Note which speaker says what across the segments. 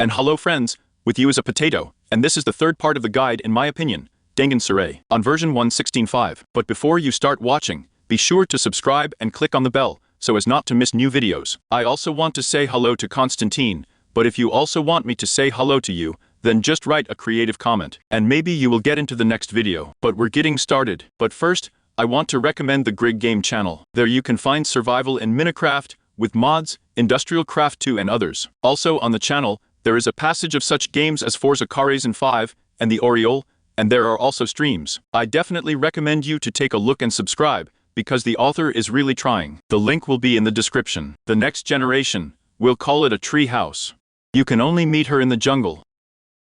Speaker 1: And hello friends, with you is a potato, and this is the third part of the guide in my opinion, Dangan Saray, on version 1.16.5. But before you start watching, be sure to subscribe and click on the bell, so as not to miss new videos. I also want to say hello to Constantine, but if you also want me to say hello to you, then just write a creative comment, and maybe you will get into the next video. But we're getting started. But first, I want to recommend the Grig Game channel. There you can find survival in Minecraft, with mods, Industrial Craft 2 and others. Also on the channel, there is a passage of such games as Forza Horizon 5 and the Oriole, and there are also streams. I definitely recommend you to take a look and subscribe, because the author is really trying. The link will be in the description. The next generation, we'll call it a tree house. You can only meet her in the jungle.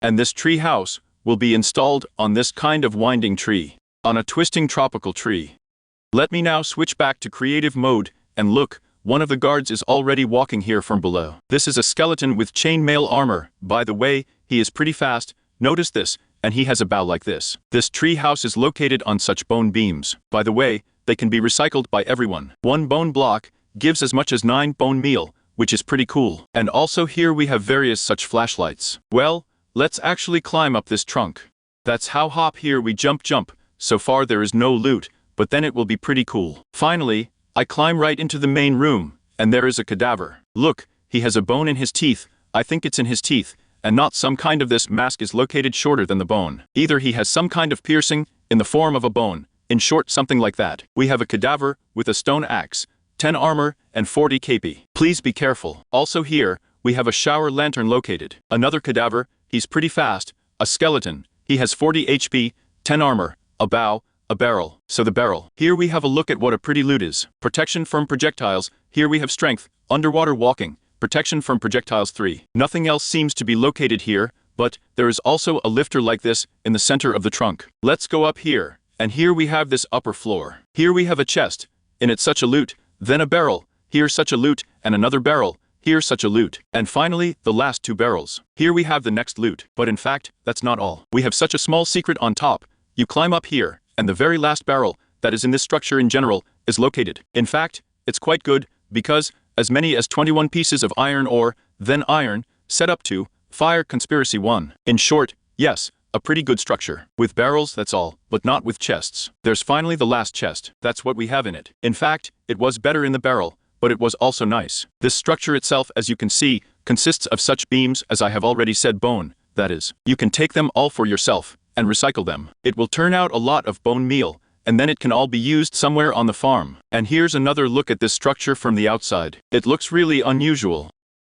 Speaker 1: And this tree house will be installed on this kind of winding tree, on a twisting tropical tree. Let me now switch back to creative mode, and look, one of the guards is already walking here from below. This is a skeleton with chainmail armor. By the way, he is pretty fast, notice this, and he has a bow like this. This tree house is located on such bone beams. By the way, they can be recycled by everyone. One bone block gives as much as 9 bone meal, which is pretty cool. And also here we have various such flashlights. Well, let's actually climb up this trunk. That's how hop here we jump. So far there is no loot, but then it will be pretty cool. Finally, I climb right into the main room, and there is a cadaver. Look, he has a bone in his teeth. I think it's in his teeth, and not some kind of this mask is located shorter than the bone. Either he has some kind of piercing, in the form of a bone. In short, something like that. We have a cadaver, with a stone axe, 10 armor, and 40 KP. Please be careful. Also here, we have a shower lantern located. Another cadaver, he's pretty fast, a skeleton. He has 40 HP, 10 armor, a bow, a barrel. So the barrel. Here we have a look at what a pretty loot is. Protection from projectiles. Here we have strength, underwater walking, protection from projectiles 3. Nothing else seems to be located here, but there is also a lifter like this in the center of the trunk. Let's go up here, and here we have this upper floor. Here we have a chest, in it such a loot, then a barrel, here such a loot, and another barrel, here such a loot. And finally, the last 2 barrels. Here we have the next loot. But in fact, that's not all. We have such a small secret on top. You climb up here, and the very last barrel, that is in this structure in general, is located. In fact, it's quite good, because, as many as 21 pieces of iron ore, then iron, set up to, fire conspiracy 1. In short, yes, a pretty good structure. With barrels, that's all, but not with chests. There's finally the last chest. That's what we have in it. In fact, it was better in the barrel, but it was also nice. This structure itself, as you can see, consists of such beams as I have already said bone, that is. You can take them all for yourself, and recycle them. It will turn out a lot of bone meal, and then it can all be used somewhere on the farm. And here's another look at this structure from the outside. It looks really unusual.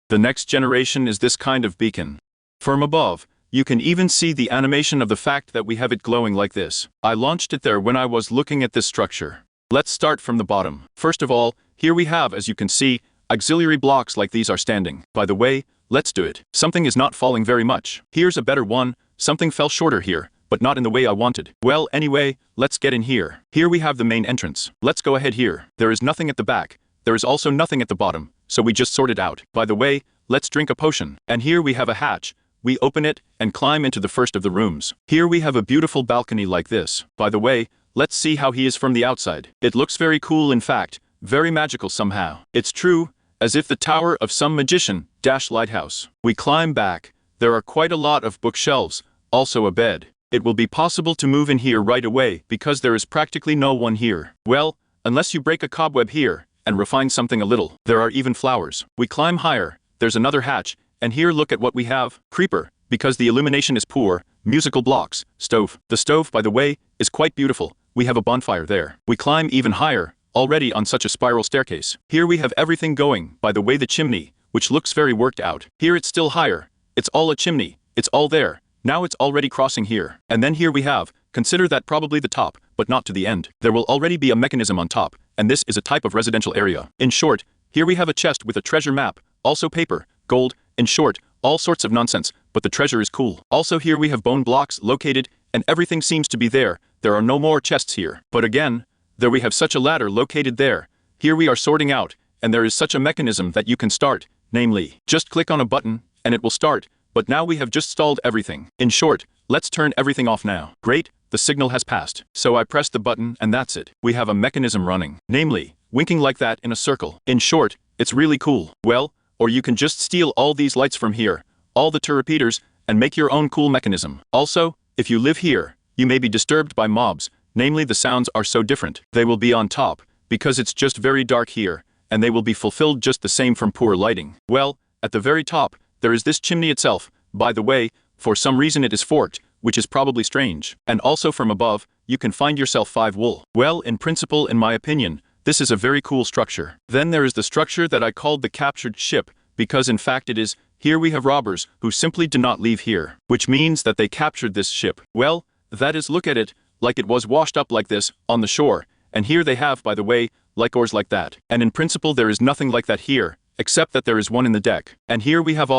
Speaker 1: The next generation is this kind of beacon. From above, you can even see the animation of the fact that we have it glowing like this. I launched it there when I was looking at this structure. Let's start from the bottom. First of all, here we have, as you can see, auxiliary blocks like these are standing. By the way, let's do it. Something is not falling very much. Here's a better one. Something fell shorter here, but not in the way I wanted. Well, anyway, let's get in here. Here we have the main entrance. Let's go ahead here. There is nothing at the back. There is also nothing at the bottom, so we just sort it out. By the way, let's drink a potion. And here we have a hatch. We open it and climb into the first of the rooms. Here we have a beautiful balcony like this. By the way, let's see how he is from the outside. It looks very cool, in fact, very magical somehow. It's true, as if the tower of some magician, lighthouse. We climb back. There are quite a lot of bookshelves, also a bed. It will be possible to move in here right away because there is practically no one here. Well, unless you break a cobweb here and refine something a little. There are even flowers. We climb higher. There's another hatch, and here look at what we have. Creeper, because the illumination is poor. Musical blocks. Stove. The stove, by the way, is quite beautiful. We have a bonfire there. We climb even higher, already on such a spiral staircase. Here we have everything going. By the way, the chimney, which looks very worked out. Here it's still higher. It's all a chimney. It's all there. Now it's already crossing here. And then here we have, consider that probably the top, but not to the end. There will already be a mechanism on top, and this is a type of residential area. In short, here we have a chest with a treasure map, also paper, gold, in short, all sorts of nonsense, but the treasure is cool. Also here we have bone blocks located, and everything seems to be there. There are no more chests here. But again, there we have such a ladder located there. Here we are sorting out, and there is such a mechanism that you can start, namely, just click on a button, and it will start. But now we have just stalled everything. In short, let's turn everything off now. Great, the signal has passed. So I press the button and that's it. We have a mechanism running. Namely, winking like that in a circle. In short, it's really cool. Well, or you can just steal all these lights from here. all the repeaters, and make your own cool mechanism. Also, if you live here, you may be disturbed by mobs, namely the sounds are so different. They will be on top, because it's just very dark here, and they will be fulfilled just the same from poor lighting. Well, at the very top, there is this chimney itself. By the way, for some reason it is forked, which is probably strange. And also from above, you can find yourself 5 wool. Well, in principle, in my opinion, this is a very cool structure. Then there is the structure that I called the captured ship, because in fact it is. Here we have robbers who simply did not leave here, which means that they captured this ship. Well, that is, look at it, like it was washed up like this, on the shore, and here they have, by the way, like oars like that. And in principle there is nothing like that here, except that there is one in the deck. And here we have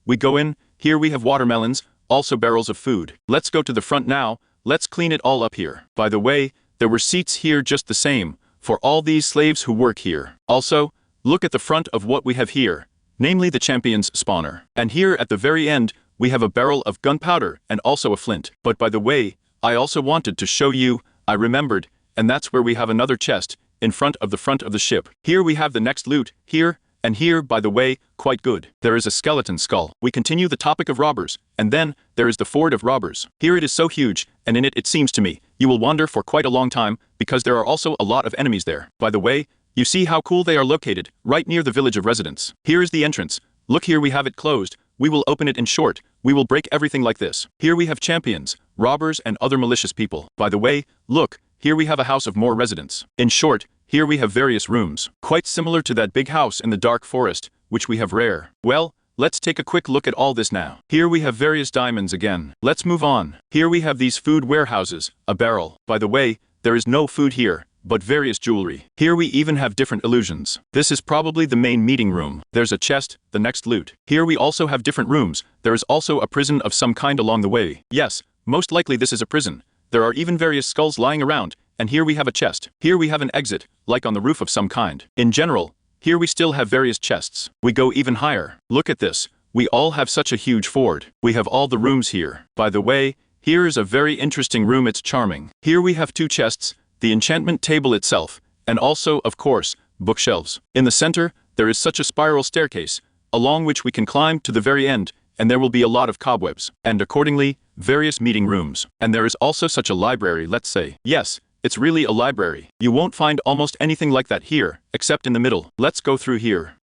Speaker 1: we go in, here we have watermelons, also barrels of food. Let's go to the front now, let's clean it all up here. By the way, there were seats here just the same, for all these slaves who work here. Also, look at the front of what we have here, namely the champion's spawner. And here at the very end, we have a barrel of gunpowder and also a flint. But by the way, I also wanted to show you, I remembered, and that's where we have another chest, in front of the ship. Here we have the next loot, here, and here, by the way, quite good. There is a skeleton skull. We continue the topic of robbers, and then, there is the fort of robbers. Here it is so huge, and in it seems to me, you will wander for quite a long time, because there are also a lot of enemies there. By the way, you see how cool they are located, right near the village of residents. Here is the entrance. Look, here we have it closed. We will open it in short. We will break everything like this. Here we have champions, robbers and other malicious people. By the way, look, here we have a house of more residents. In short, here we have various rooms, quite similar to that big house in the dark forest, which we have rare. Well, let's take a quick look at all this now. Here we have various diamonds again. Let's move on. Here we have these food warehouses, a barrel. By the way, there is no food here, but various jewelry. Here we even have different illusions. This is probably the main meeting room. There's a chest, the next loot. Here we also have different rooms. There is also a prison of some kind along the way. Yes, most likely this is a prison. There are even various skulls lying around, and here we have a chest. Here we have an exit, like on the roof of some kind. In general, here we still have various chests. We go even higher. Look at this. We all have such a huge fort. We have all the rooms here. By the way, here is a very interesting room. It's charming. Here we have 2 chests, the enchantment table itself, and also, of course, bookshelves. In the center, there is such a spiral staircase, along which we can climb to the very end, and there will be a lot of cobwebs, and accordingly, various meeting rooms. And there is also such a library, let's say. Yes, it's really a library. You won't find almost anything like that here, except in the middle. Let's go through here.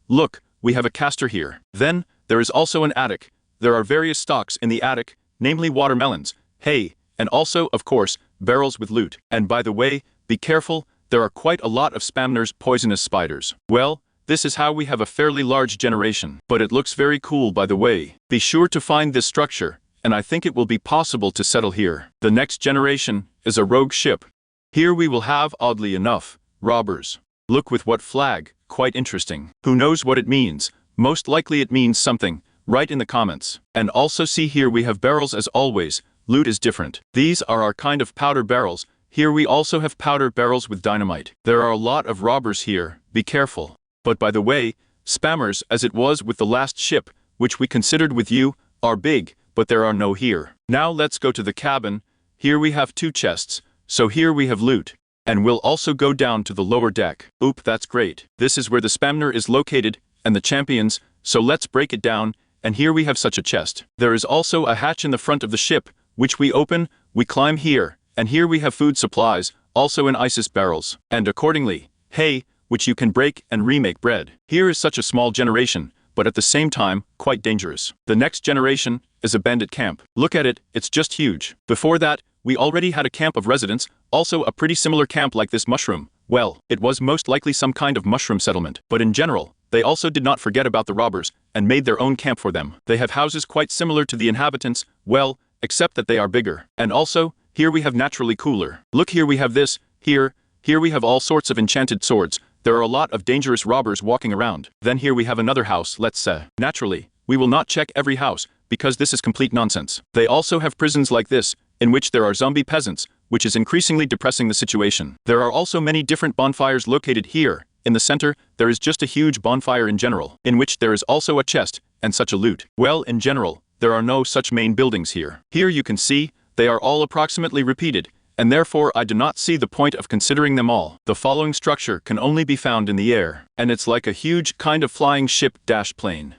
Speaker 1: Look, we have a caster here. Then, there is also an attic. There are various stocks in the attic, namely watermelons, hay, and also, of course, barrels with loot. And by the way, be careful, there are quite a lot of spammers, poisonous spiders. Well, this is how we have a fairly large generation. But it looks very cool, by the way. Be sure to find this structure, and I think it will be possible to settle here. The next generation is a rogue ship. Here we will have, oddly enough, robbers. Look with what flag, quite interesting. Who knows what it means? Most likely it means something. Write in the comments. And also see here we have barrels as always. Loot is different. These are our kind of powder barrels. Here we also have powder barrels with dynamite. There are a lot of robbers here. Be careful. But by the way, spammers, as it was with the last ship, which we considered with you, are big, but there are no here. Now let's go to the cabin. Here we have 2 chests, so here we have loot. And we'll also go down to the lower deck. That's great. This is where the spamner is located, and the champions, so let's break it down, and here we have such a chest. There is also a hatch in the front of the ship, which we open, we climb here, and here we have food supplies, also in ISIS barrels, and accordingly, hay, which you can break and remake bread. Here is such a small generation, but at the same time, quite dangerous. The next generation is a bandit camp. Look at it, it's just huge. Before that, we already had a camp of residents, also a pretty similar camp like this mushroom. Well, it was most likely some kind of mushroom settlement, but in general, they also did not forget about the robbers, and made their own camp for them. They have houses quite similar to the inhabitants, well, except that they are bigger. And also, here we have naturally cooler. Look, here we have this, here we have all sorts of enchanted swords. There are a lot of dangerous robbers walking around. Then here we have another house, let's say. Naturally, we will not check every house, because this is complete nonsense. They also have prisons like this, in which there are zombie peasants, which is increasingly depressing the situation. There are also many different bonfires located here. In the center, there is just a huge bonfire in general, in which there is also a chest, and such a loot. Well, in general, there are no such main buildings here. Here you can see, they are all approximately repeated, and therefore I do not see the point of considering them all. The following structure can only be found in the air, and it's like a huge kind of flying ship-plane.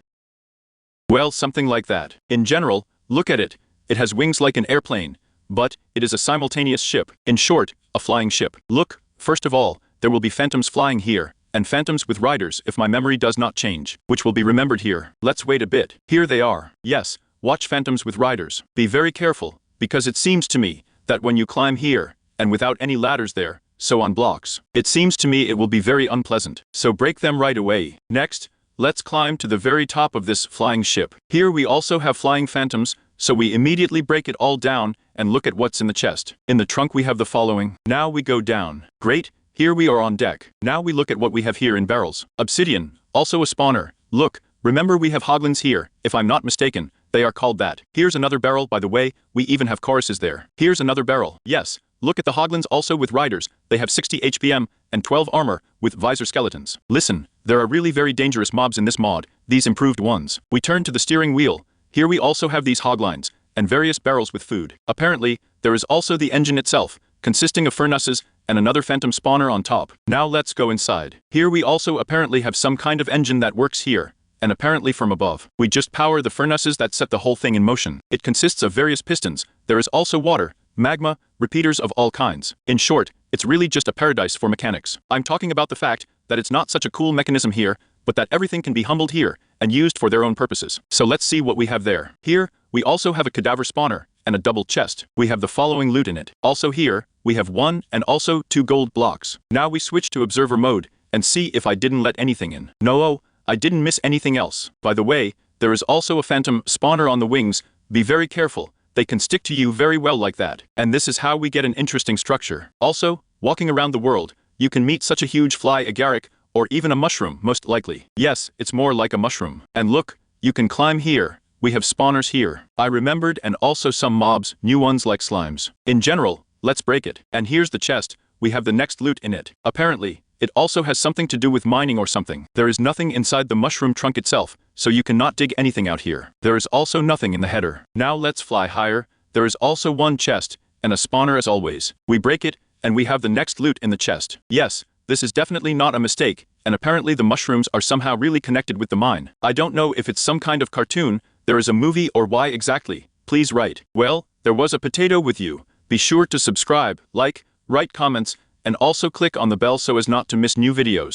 Speaker 1: Well, something like that. In general, look at it. It has wings like an airplane, but it is a simultaneous ship. In short, a flying ship. Look, first of all, there will be phantoms flying here, and phantoms with riders if my memory does not change, which will be remembered here. Let's wait a bit. Here they are. Yes, watch phantoms with riders. Be very careful, because it seems to me that when you climb here, and without any ladders there, so on blocks, it seems to me it will be very unpleasant. So break them right away. Next, let's climb to the very top of this flying ship. Here we also have flying phantoms, so we immediately break it all down and look at what's in the chest. In the trunk we have the following. Now we go down. Great, here we are on deck. Now we look at what we have here in barrels. Obsidian, also a spawner. Look, remember we have hoglins here, if I'm not mistaken. They are called that. Here's another barrel, by the way, we even have choruses there. Here's another barrel. Yes, look at the hoglins also with riders. They have 60 HPM and 12 armor with visor skeletons. Listen, there are really very dangerous mobs in this mod, these improved ones. We turn to the steering wheel. Here we also have these hoglines and various barrels with food. Apparently, there is also the engine itself, consisting of furnaces and another phantom spawner on top. Now let's go inside. Here we also apparently have some kind of engine that works here, and apparently from above. We just power the furnaces that set the whole thing in motion. It consists of various pistons. There is also water, magma, repeaters of all kinds. In short, it's really just a paradise for mechanics. I'm talking about the fact that it's not such a cool mechanism here, but that everything can be humbled here and used for their own purposes. So let's see what we have there. Here, we also have a cadaver spawner and a double chest. We have the following loot in it. Also here, we have 1 and also 2 gold blocks. Now we switch to observer mode and see if I didn't let anything in. No, I didn't miss anything else. By the way, there is also a phantom spawner on the wings. Be very careful. They can stick to you very well like that. And this is how we get an interesting structure. Also, walking around the world, you can meet such a huge fly agaric, or even a mushroom, most likely. Yes, it's more like a mushroom. And look, you can climb here. We have spawners here. I remembered, and also some mobs, new ones like slimes. In general, let's break it. And here's the chest. We have the next loot in it. Apparently, it also has something to do with mining or something. There is nothing inside the mushroom trunk itself, so you cannot dig anything out here. There is also nothing in the header. Now let's fly higher. There is also one chest, and a spawner as always. We break it, and we have the next loot in the chest. Yes, this is definitely not a mistake, and apparently the mushrooms are somehow really connected with the mine. I don't know if it's some kind of cartoon, there is a movie, or why exactly. Please write. Well, there was a potato with you. Be sure to subscribe, like, write comments, and also click on the bell so as not to miss new videos.